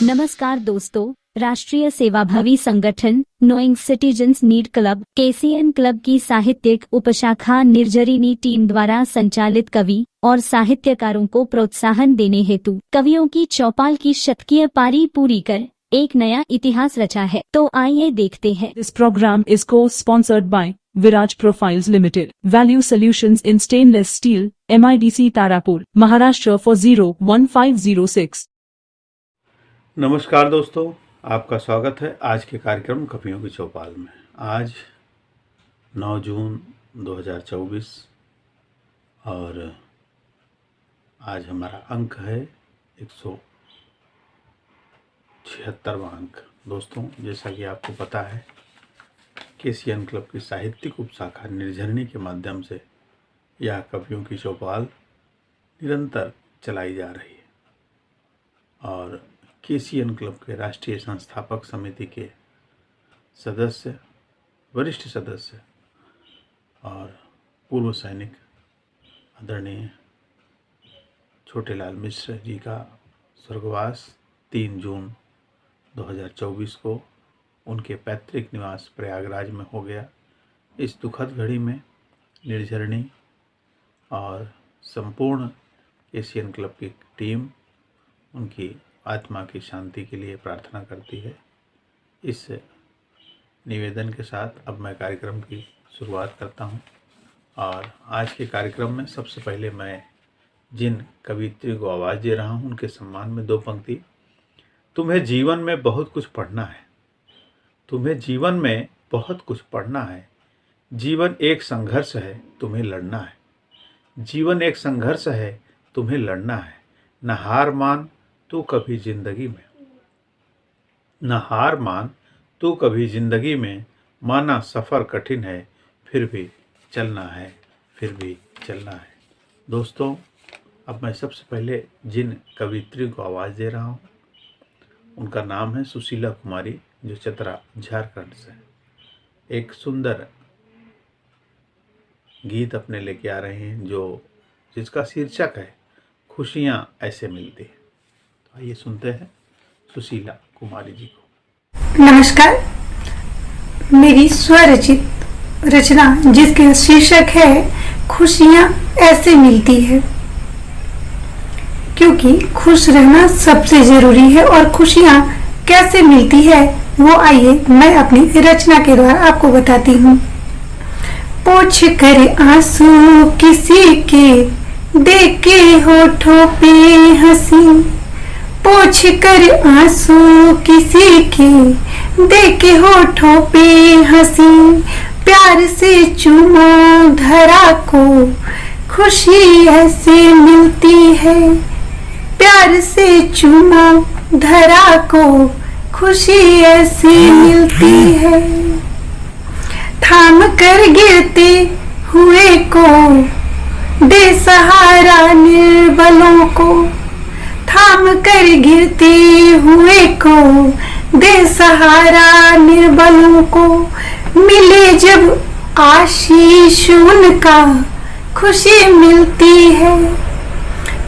नमस्कार दोस्तों, राष्ट्रीय सेवाभावी संगठन knowing citizens need club KCN club की साहित्यिक उपशाखा निर्जरिनी टीम द्वारा संचालित कवि और साहित्यकारों को प्रोत्साहन देने हेतु कवियों की चौपाल की शतकीय पारी पूरी कर एक नया इतिहास रचा है। तो आइए देखते हैं। This program is co-sponsored by Viraj Profiles Limited, Value Solutions in Stainless Steel, MIDC Tarapur, Maharashtra for 01506। नमस्कार दोस्तों, आपका स्वागत है आज के कार्यक्रम कवियों की चौपाल में। आज 9 जून 2024 और आज हमारा अंक है 176वां अंक। दोस्तों, जैसा कि आपको पता है, KCN क्लब की साहित्यिक उपशाखा निर्झरनी के माध्यम से यह कवियों की चौपाल निरंतर चलाई जा रही है और KCN क्लब के राष्ट्रीय संस्थापक समिति के सदस्य, वरिष्ठ सदस्य और पूर्व सैनिक आदरणीय छोटेलाल मिश्र जी का स्वर्गवास 3 जून 2024 को उनके पैतृक निवास प्रयागराज में हो गया। इस दुखद घड़ी में निर्झरनी और संपूर्ण KCN क्लब की टीम उनकी आत्मा की शांति के लिए प्रार्थना करती है। इस निवेदन के साथ अब मैं कार्यक्रम की शुरुआत करता हूं और आज के कार्यक्रम में सबसे पहले मैं जिन कवियत्री को आवाज़ दे रहा हूं उनके सम्मान में 2 पंक्ति। तुम्हें जीवन में बहुत कुछ पढ़ना है, तुम्हें जीवन में बहुत कुछ पढ़ना है। जीवन एक संघर्ष है, तुम्हें लड़ना है। जीवन एक संघर्ष है, तुम्हें लड़ना है। न हार मान तू कभी जिंदगी में, न हार मान तू कभी जिंदगी में। माना सफ़र कठिन है, फिर भी चलना है, फिर भी चलना है। दोस्तों, अब मैं सबसे पहले जिन कवियत्री को आवाज़ दे रहा हूँ उनका नाम है सुशीला कुमारी, जो चतरा झारखंड से एक सुंदर गीत अपने लेके आ रहे हैं जिसका शीर्षक है खुशियाँ ऐसे मिलती है। आइए सुनते हैं सुशीला कुमारी जी को। नमस्कार, मेरी स्वरचित रचना जिसका शीर्षक है खुशियाँ ऐसे मिलती है, क्योंकि खुश रहना सबसे जरूरी है और खुशियाँ कैसे मिलती है वो आइए मैं अपनी रचना के द्वारा आपको बताती हूँ। पोंछ कर आंसू किसी के, देख के होठों पे हंसी। पोंछ कर आंसू किसी के, देख के होठों पे हंसी। प्यार से चूमो धरा को, खुशी ऐसे मिलती है। प्यार से चूमो धरा को, खुशी ऐसे मिलती है। थाम कर गिरते हुए को, दे सहारा निर्बलों को। थाम कर गिरते हुए को, दे सहारा निर्बलों को। मिले जब आशीष उनका, खुशी मिलती है।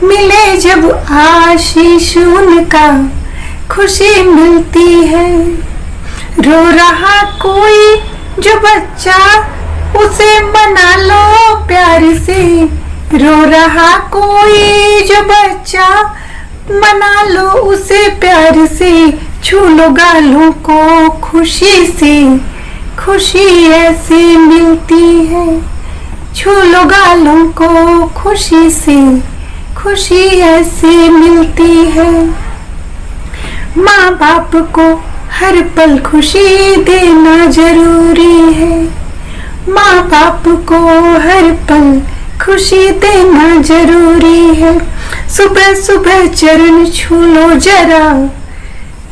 मिले जब आशीष उनका, खुशी मिलती है। रो रहा कोई जो बच्चा, उसे मना लो प्यार से। रो रहा कोई जो बच्चा, मना लो उसे प्यार से। छू लो गालों को खुशी से, खुशी ऐसे मिलती है। छू लो गालों को खुशी से, खुशी ऐसे मिलती है। माँ बाप को हर पल खुशी देना जरूरी है। माँ बाप को हर पल खुशी देना जरूरी है। सुबह सुबह चरण छू लो जरा,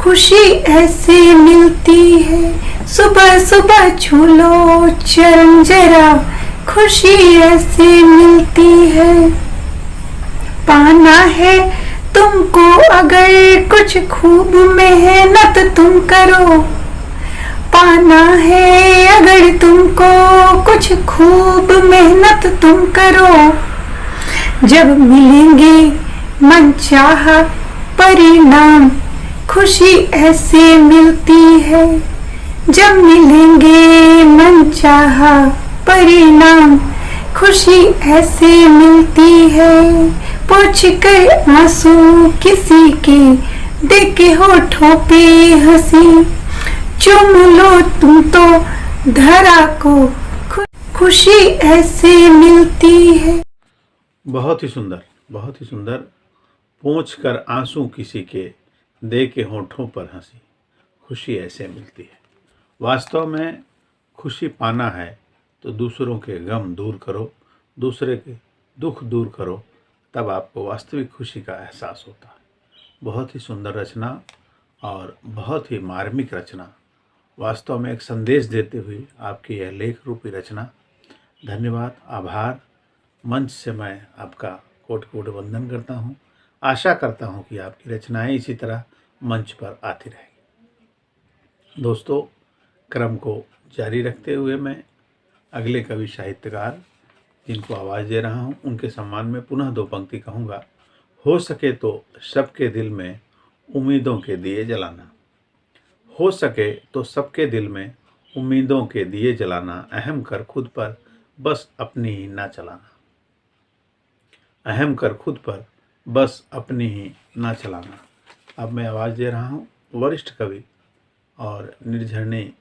खुशी ऐसे मिलती है। सुबह सुबह छू लो चरण जरा, खुशी ऐसे मिलती है। पाना है तुमको अगर कुछ, खूब मेहनत तुम करो। पाना है अगर तुमको कुछ खूब मेहनत तुम करो, जब मिलेंगे मनचाहा परिणाम खुशी ऐसे मिलती है, जब मिलेंगे मनचाहा परिणाम खुशी ऐसे मिलती है। पोंछ कर आंसू किसी के देख के होठों पे हंसी, चुम लो तुम तो धरा को खुशी ऐसे मिलती है। बहुत ही सुंदर, बहुत ही सुंदर। पोंछ कर आंसू किसी के दे के होठों पर हंसी, खुशी ऐसे मिलती है। वास्तव में खुशी पाना है तो दूसरों के गम दूर करो, दूसरे के दुख दूर करो, तब आपको वास्तविक खुशी का एहसास होता है। बहुत ही सुंदर रचना और बहुत ही मार्मिक रचना, वास्तव में एक संदेश देते हुए आपकी यह लेख रूपी रचना। धन्यवाद, आभार। मंच से मैं आपका कोटि कोटि वंदन करता हूँ। आशा करता हूँ कि आपकी रचनाएं इसी तरह मंच पर आती रहेगी। दोस्तों, क्रम को जारी रखते हुए मैं अगले कवि साहित्यकार जिनको आवाज़ दे रहा हूँ उनके सम्मान में पुनः दो पंक्ति कहूँगा। हो सके तो सबके दिल में उम्मीदों के दिए जलाना, हो सके तो सबके दिल में उम्मीदों के दिए जलाना, अहम कर खुद पर बस अपनी ही ना चलाना, अहम कर खुद पर बस अपनी ही ना चलाना। अब मैं आवाज़ दे रहा हूँ वरिष्ठ कवि और निर्झरणी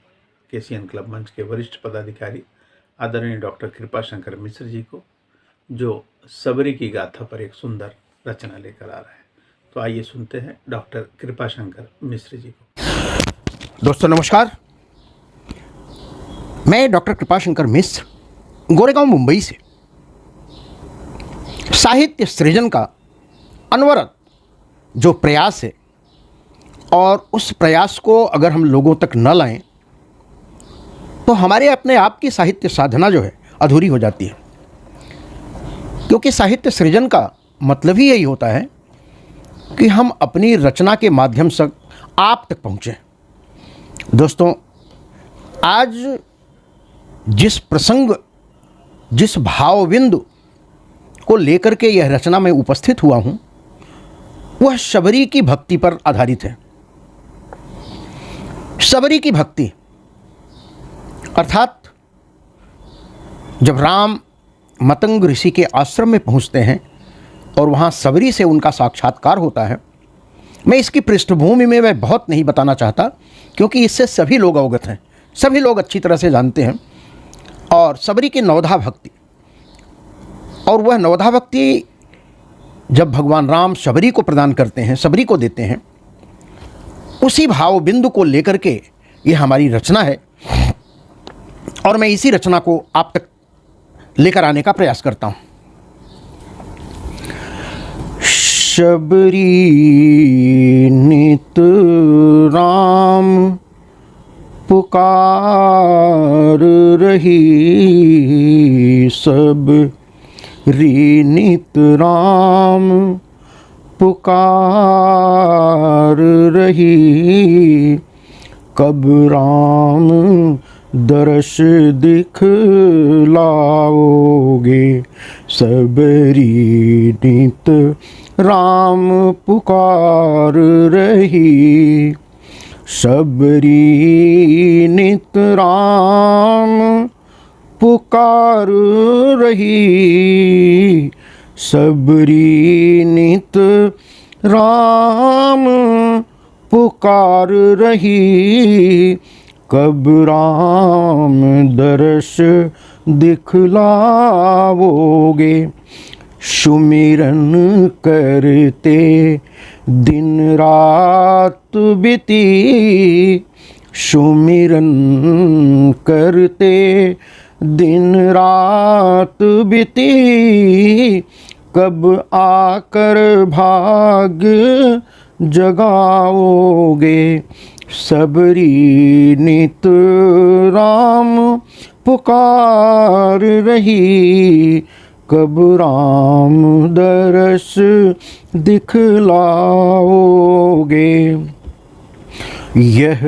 केसीएन क्लब मंच के वरिष्ठ पदाधिकारी आदरणीय डॉक्टर कृपाशंकर मिश्र जी को, जो सबरी की गाथा पर एक सुंदर रचना लेकर आ रहे हैं। तो आइए सुनते हैं डॉक्टर कृपाशंकर मिश्र जी को। दोस्तों नमस्कार, मैं डॉक्टर कृपाशंकर मिश्र गोरेगांव मुंबई से साहित्य सृजन का अनवरत जो प्रयास है, और उस प्रयास को अगर हम लोगों तक न लाएं तो हमारे अपने आप की साहित्य साधना जो है अधूरी हो जाती है। क्योंकि साहित्य सृजन का मतलब ही यही होता है कि हम अपनी रचना के माध्यम से आप तक पहुँचें। दोस्तों, आज जिस प्रसंग, जिस भावबिंदु को लेकर के यह रचना में उपस्थित हुआ हूँ वह शबरी की भक्ति पर आधारित है। शबरी की भक्ति अर्थात जब राम मतंग ऋषि के आश्रम में पहुंचते हैं और वहां शबरी से उनका साक्षात्कार होता है। मैं इसकी पृष्ठभूमि में मैं बहुत नहीं बताना चाहता क्योंकि इससे सभी लोग अवगत हैं, सभी लोग अच्छी तरह से जानते हैं। और शबरी की नवधा भक्ति, और वह नवधा भक्ति जब भगवान राम शबरी को प्रदान करते हैं, शबरी को देते हैं, उसी भाव बिंदु को लेकर के ये हमारी रचना है। और मैं इसी रचना को आप तक लेकर आने का प्रयास करता हूँ। शबरी नित राम पुकार रही, सबरी नित राम पुकार रही, कब राम दर्श दिखलाओगे, सबरी नित राम पुकार रही, सबरी नित राम पुकार रही, सबरी नित राम पुकार रही, कब राम दर्श दिखलाओगे, सुमिरन करते दिन रात बीती, सुमिरन करते दिन रात बीती, कब आकर भाग्य जगाओगे, सबरी नित राम पुकार रही, कब राम दर्श दिखलाओगे। यह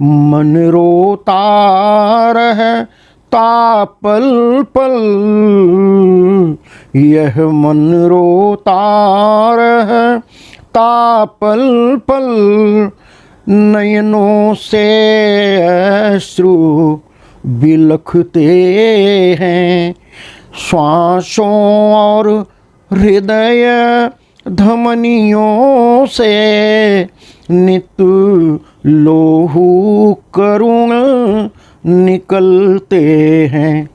मन रोता रहता पल पल, यह मन रोता रहता पल पल, नयनों से अश्रु बिलखते हैं, श्वासों और हृदय धमनियों से नित लोहू करुण निकलते हैं।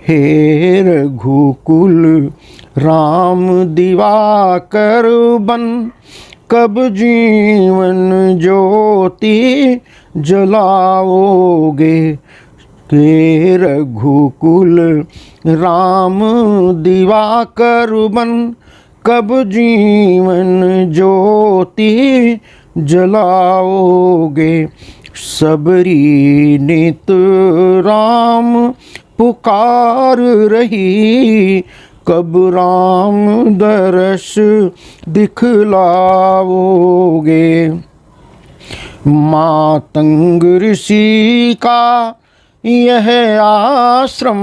हे रघुकुल राम दिवाकर बन, कब जीवन ज्योति जलाओगे। हे रघुकुल राम दिवाकर बन, कब जीवन ज्योति जलाओगे। सबरी नित राम पुकार रही, कब राम दर्श दिखलाओगे। मातंग ऋषि का यह आश्रम,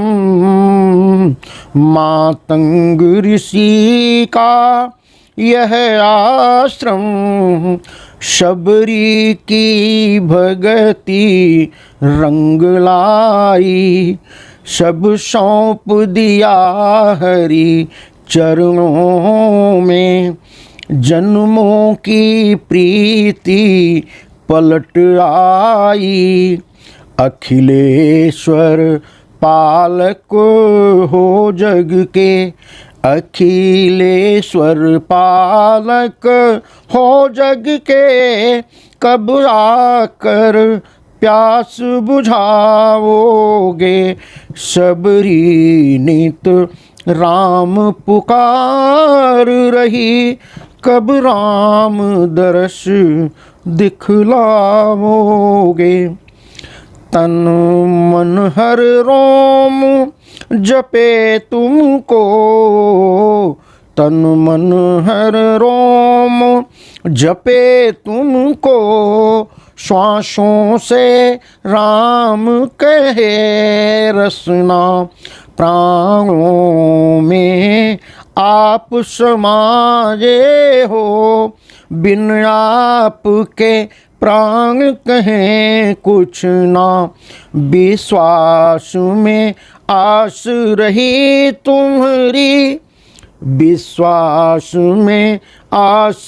मातंग ऋषि का यह आश्रम, शबरी की भगति रंग लाई, सब सौंप दिया हरि चरणों में। जन्मों की प्रीति पलट आई, अखिलेश्वर पालक हो जग के, अखिलेश्वर पालक हो जग के। कब आकर प्यास बुझाओगे। सबरी नित राम पुकार रही, कब राम दर्श दिखलाओगे। तन मन हर रोम जपे तुमको, तन मन हर रोम जपे तुमको। श्वासों से राम कहे रसना, प्राणों में आप समाये हो। बिन आपके प्राण कहें कुछ ना, विश्वास में आस रही तुम्हारी, विश्वास में आस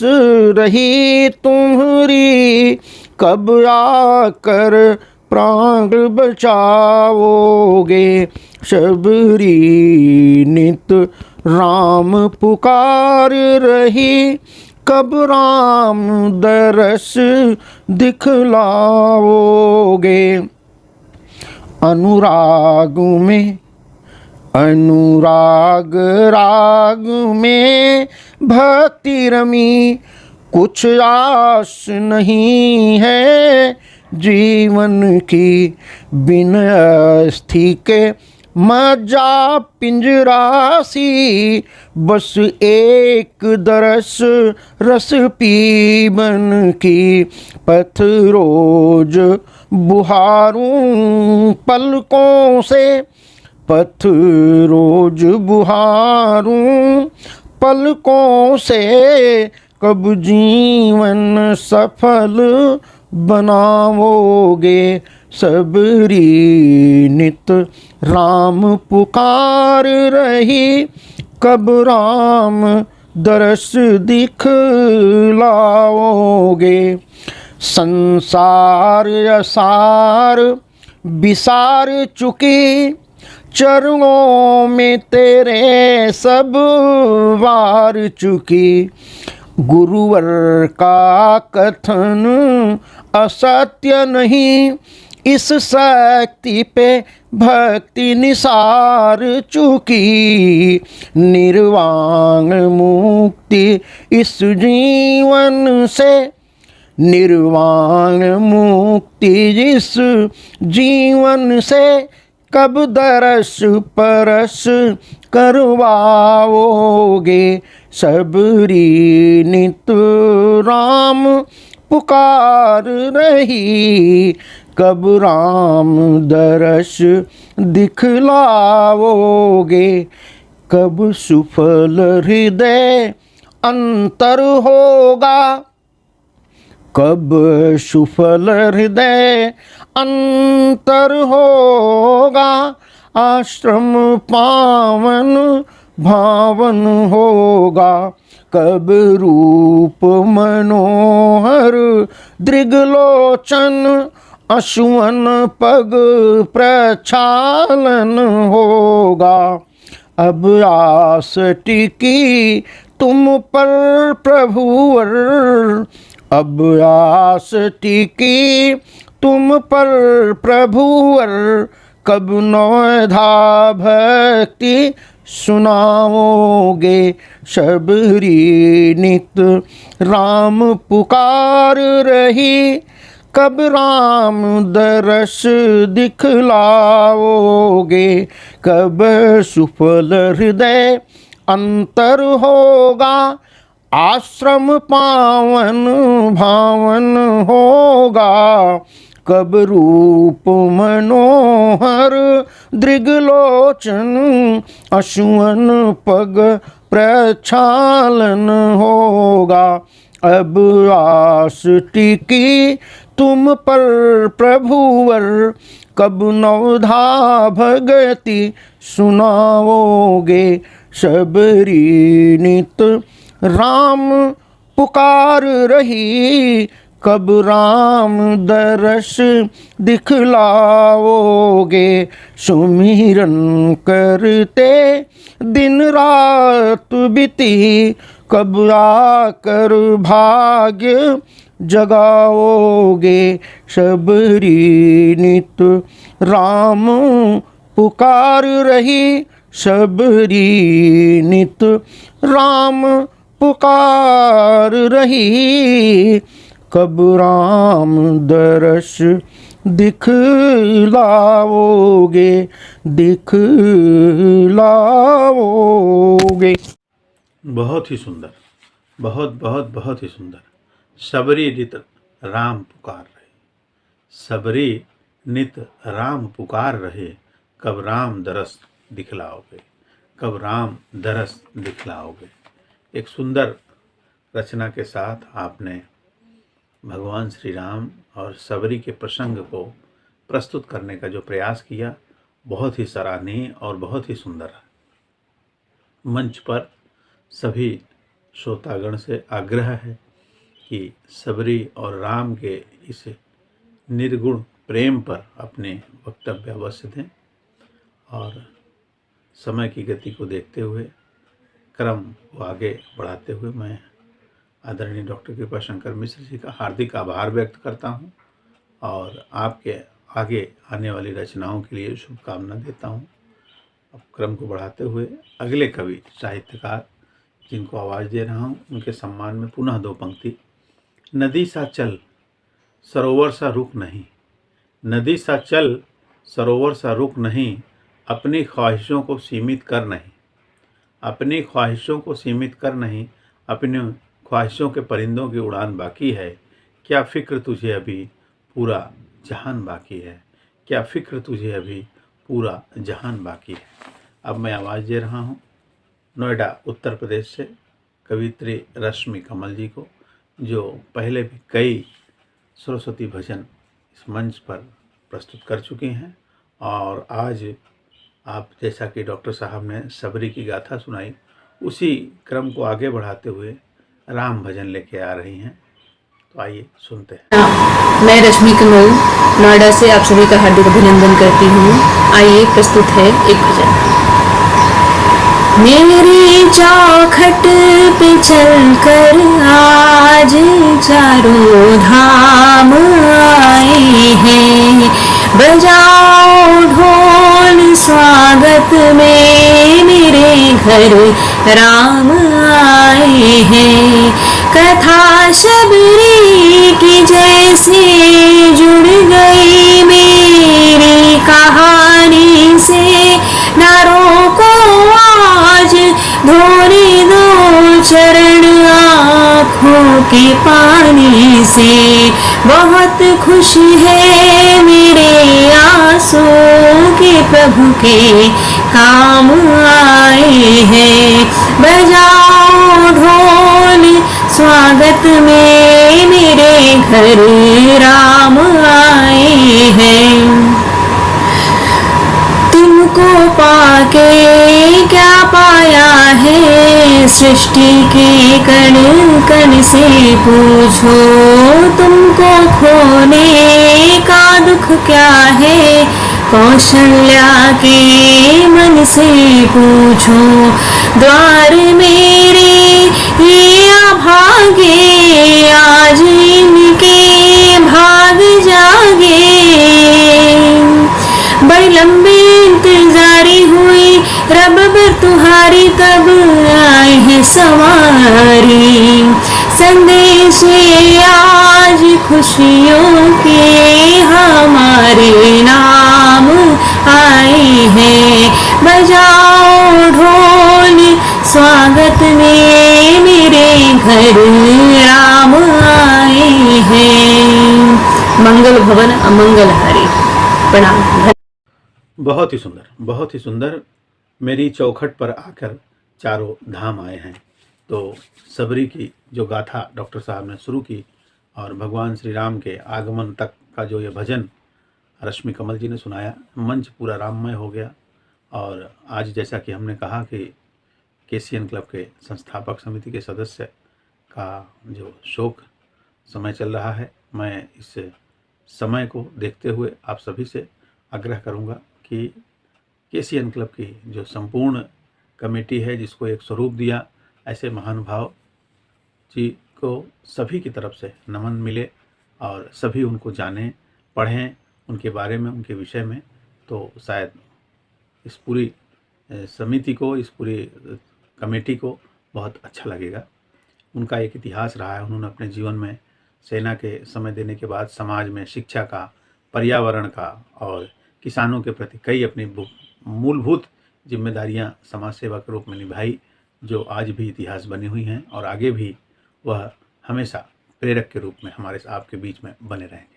रही तुम्हारी। कब आकर प्राण बचाओगे। सबरी नित राम पुकार रही, कब राम दरस दिखलाओगे। अनुराग में, अनुराग राग में भक्ति रमी, कुछ आस नहीं है जीवन की। बिन अस्थि के मज्जा पिंजरासी, बस एक दरस रस पीबन की। पथ रोज बुहारूं पलकों से, पथ रोज बुहारूं पलकों से। कब जीवन सफल बनाओगे। सबरी नित राम पुकार रही, कब राम दरस दिखलाओगे। संसार असार विसार चुकी, चरणों में तेरे सब वार चुकी। गुरुवर का कथन असत्य नहीं, इस शक्ति पे भक्ति निसार चुकी। निर्वाण मुक्ति इस जीवन से, निर्वाण मुक्ति इस जीवन से। कब दरस परस करवाओगे। सबरी नित राम पुकार रही, कब राम दरस दिखलाओगे, कब सुफल हृदय अंतर होगा, कब सुफल हृदय अंतर होगा, आश्रम पावन भावन होगा, कब रूप मनोहर दृगलोचन अश्वन पग प्रक्षालन होगा। अब आस टिकी तुम पर प्रभुवर, अब आस टिकी तुम पर प्रभुवर, कब नौधा भक्ति सुनाओगे, शबरी नित राम पुकार रही, कब राम दरस दिखलाओगे, कब सुफल हृदय अंतर होगा, आश्रम पावन भावन होगा, कब रूप मनोहर दृगलोचन अश्वन पग प्रक्षालन होगा। अब आस टिकी तुम पर प्रभुवर, कब नवधा भगति सुनाओगे, शबरी नित राम पुकार रही, कब राम दरस दिखलाओगे, सुमिरन करते दिन रात बीती, कब आकर भाग्य जगाओगे, शबरी नित राम पुकार रही, शबरी नित राम पुकार रही, कब राम दरस दिखलाओगे, दिखलाओगे। बहुत ही सुंदर, बहुत बहुत बहुत ही सुंदर। सबरी नित राम पुकार रहे, सबरी नित राम पुकार रहे, कब राम दरस दिखलाओगे, कब राम दरस दिखलाओगे। एक सुंदर रचना के साथ आपने भगवान श्री राम और सबरी के प्रसंग को प्रस्तुत करने का जो प्रयास किया, बहुत ही सराहनीय और बहुत ही सुंदर है। मंच पर सभी श्रोतागण से आग्रह है कि सबरी और राम के इस निर्गुण प्रेम पर अपने वक्तव्य अवश्य दें, और समय की गति को देखते हुए क्रम को आगे बढ़ाते हुए मैं आदरणीय डॉक्टर कृपाशंकर मिश्र जी का हार्दिक आभार व्यक्त करता हूं और आपके आगे आने वाली रचनाओं के लिए शुभकामना देता हूं। अब क्रम को बढ़ाते हुए अगले कवि साहित्यकार जिनको आवाज़ दे रहा हूं, उनके सम्मान में पुनः दो पंक्ति। नदी सा चल सरोवर सा रुक नहीं, नदी सा चल सरोवर सा रुक नहीं, अपनी ख्वाहिशों को सीमित कर नहीं, अपनी ख्वाहिशों को सीमित कर नहीं, अपनी ख्वाहिशों के परिंदों की उड़ान बाकी है, क्या फ़िक्र तुझे अभी पूरा जहान बाकी है, क्या फ़िक्र तुझे अभी पूरा जहान बाकी है। अब मैं आवाज़ दे रहा हूँ नोएडा उत्तर प्रदेश से कवित्री रश्मि कमल जी को, जो पहले भी कई सरस्वती भजन इस मंच पर प्रस्तुत कर चुकी हैं, और आज आप जैसा कि डॉक्टर साहब ने सबरी की गाथा सुनाई, उसी क्रम को आगे बढ़ाते हुए राम भजन लेके आ रही हैं। तो आइए सुनते हैं। मैं रश्मि कमल नोएडा से आप सभी का हार्दिक अभिनंदन करती हूँ। आइए प्रस्तुत है एक भजन। मेरी चौखट पे चलकर आज चारों धाम आए हैं, बजाओ ढोल स्वागत में मेरे घर राम आए हैं। कथा शबरी की जैसे जुड़ गई मेरी कहानी से, नारों को आज धोने दो चरण आँखों के पानी से। बहुत खुश है मेरे आंसू के प्रभु के काम आए हैं। बजाओ ढोल स्वागत में मेरे घर राम आए हैं। तुमको पाके क्या पाया है, सृष्टि के कण कण से पूछो। तुमको खोने का दुख क्या है, कौशल्या के मन से पूछो। द्वार मेरे ये अभागे, आज इनके भाग जागे। बड़ी लंबी इंतजारी हुई रब बर तुम्हारी, तब आए हैं सवारी। संदेश आज खुशियों के हमारे नाम आए हैं। बजाओ ढोल स्वागत में मेरे घर राम आए हैं। मंगल भवन अमंगल हारी। प्रणाम। बहुत ही सुंदर, बहुत ही सुंदर। मेरी चौखट पर आकर चारों धाम आए हैं। तो सबरी की जो गाथा डॉक्टर साहब ने शुरू की और भगवान श्री राम के आगमन तक का जो ये भजन रश्मि कमल जी ने सुनाया, मंच पूरा राममय हो गया। और आज जैसा कि हमने कहा कि केसीएन क्लब के संस्थापक समिति के सदस्य का जो शोक समय चल रहा है, मैं इस समय को देखते हुए आप सभी से आग्रह करूंगा कि केसीएन क्लब की जो संपूर्ण कमेटी है, जिसको एक स्वरूप दिया, ऐसे महानुभाव जी को सभी की तरफ से नमन मिले और सभी उनको जानें, पढ़ें उनके बारे में, उनके विषय में। तो शायद इस पूरी समिति को, इस पूरी कमेटी को बहुत अच्छा लगेगा। उनका एक इतिहास रहा है। उन्होंने अपने जीवन में सेना के समय देने के बाद समाज में शिक्षा का, पर्यावरण का और किसानों के प्रति कई अपनी मूलभूत जिम्मेदारियां समाज सेवा के रूप में निभाई, जो आज भी इतिहास बनी हुई हैं और आगे भी वह हमेशा प्रेरक के रूप में हमारे आपके बीच में बने रहेंगे।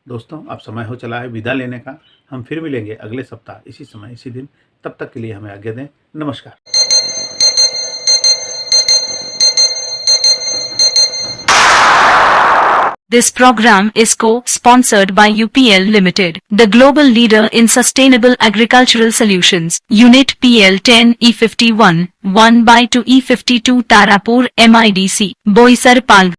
दोस्तों, अब समय हो चला है विदा लेने का। हम फिर मिलेंगे अगले सप्ताह इसी समय इसी दिन। तब तक के लिए हमें आज्ञा दें। नमस्कार। This program is co-sponsored by UPL Limited, the global leader in sustainable agricultural solutions. Unit PL 10 E51, 1/2 E52 Tarapur MIDC, Boisar Palg.